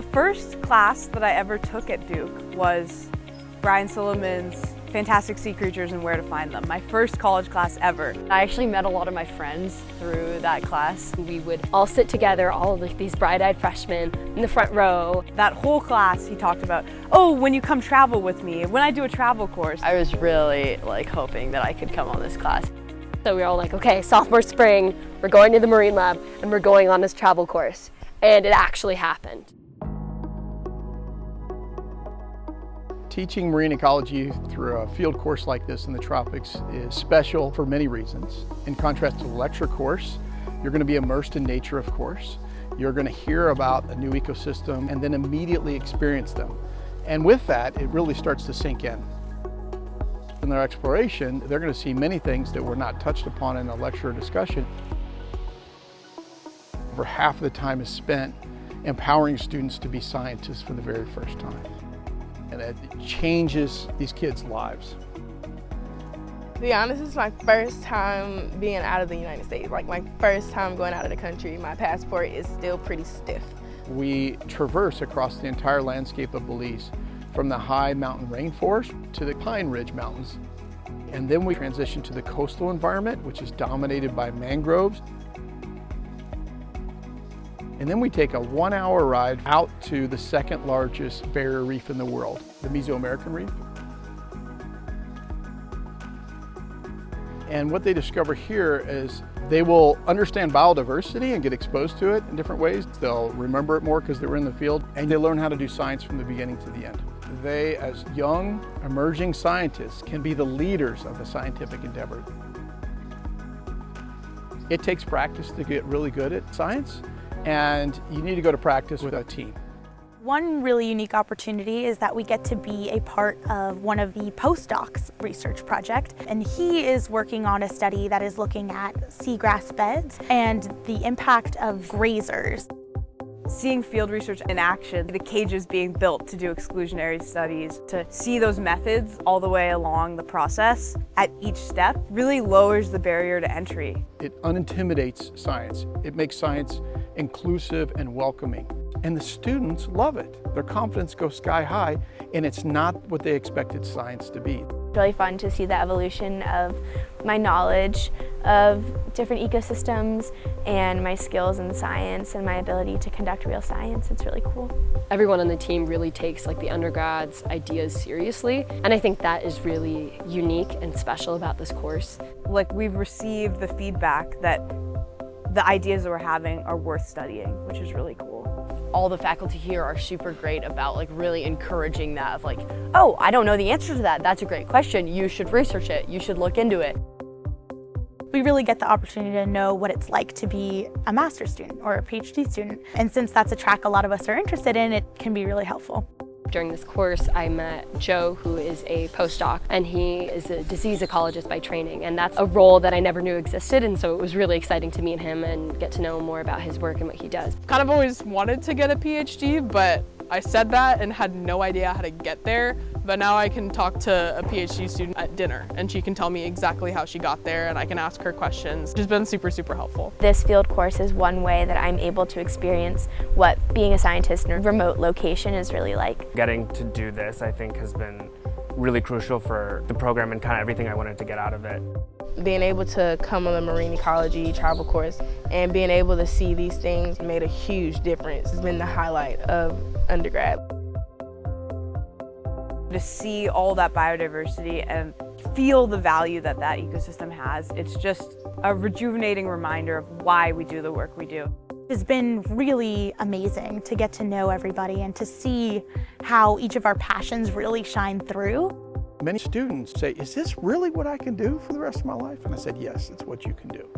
The first class that I ever took at Duke was Brian Silliman's Fantastic Sea Creatures and Where to Find Them, my first college class ever. I actually met a lot of my friends through that class. We would all sit together, all of these bright-eyed freshmen in the front row. That whole class he talked about, oh, when you come travel with me, when I do a travel course. I was really hoping that I could come on this class. So we were all like, okay, sophomore spring, we're going to the Marine Lab and we're going on this travel course. And it actually happened. Teaching marine ecology through a field course like this in the tropics is special for many reasons. In contrast to the lecture course, you're going to be immersed in nature, of course. You're going to hear about a new ecosystem and then immediately experience them. And with that, it really starts to sink in. In their exploration, they're going to see many things that were not touched upon in a lecture or discussion. Over half of the time is spent empowering students to be scientists for the very first time. And it changes these kids' lives. To be honest, it's my first time being out of the United States. Like my first time going out of the country. My passport is still pretty stiff. We traverse across the entire landscape of Belize, from the high mountain rainforest to the Pine Ridge Mountains. And then we transition to the coastal environment, which is dominated by mangroves. And then we take a 1-hour ride out to the second largest barrier reef in the world, the Mesoamerican Reef. And what they discover here is they will understand biodiversity and get exposed to it in different ways. They'll remember it more because they were in the field, and they learn how to do science from the beginning to the end. They, as young, emerging scientists, can be the leaders of the scientific endeavor. It takes practice to get really good at science, and you need to go to practice with a team. One really unique opportunity is that we get to be a part of one of the postdocs research project, and he is working on a study that is looking at seagrass beds and the impact of grazers. Seeing field research in action, the cages being built to do exclusionary studies, to see those methods all the way along the process at each step really lowers the barrier to entry. It unintimidates science. It makes science inclusive and welcoming. And the students love it. Their confidence goes sky high, and it's not what they expected science to be. It's really fun to see the evolution of my knowledge of different ecosystems and my skills in science and my ability to conduct real science. It's really cool. Everyone on the team really takes the undergrad's ideas seriously, and I think that is really unique and special about this course. We've received the feedback that the ideas that we're having are worth studying, which is really cool. All the faculty here are super great about really encouraging that of oh, I don't know the answer to that. That's a great question. You should research it. You should look into it. We really get the opportunity to know what it's like to be a master's student or a PhD student. And since that's a track a lot of us are interested in, it can be really helpful. During this course, I met Joe, who is a postdoc, and he is a disease ecologist by training, and that's a role that I never knew existed, and so it was really exciting to meet him and get to know more about his work and what he does. Kind of always wanted to get a PhD, but I said that and had no idea how to get there. But now I can talk to a PhD student at dinner, and she can tell me exactly how she got there, and I can ask her questions. It's been super, super helpful. This field course is one way that I'm able to experience what being a scientist in a remote location is really like. Getting to do this, I think, has been really crucial for the program and kind of everything I wanted to get out of it. Being able to come on the marine ecology travel course and being able to see these things made a huge difference. It's been the highlight of undergrad. To see all that biodiversity and feel the value that that ecosystem has, it's just a rejuvenating reminder of why we do the work we do. It's been really amazing to get to know everybody and to see how each of our passions really shine through. Many students say, is this really what I can do for the rest of my life? And I said, yes, it's what you can do.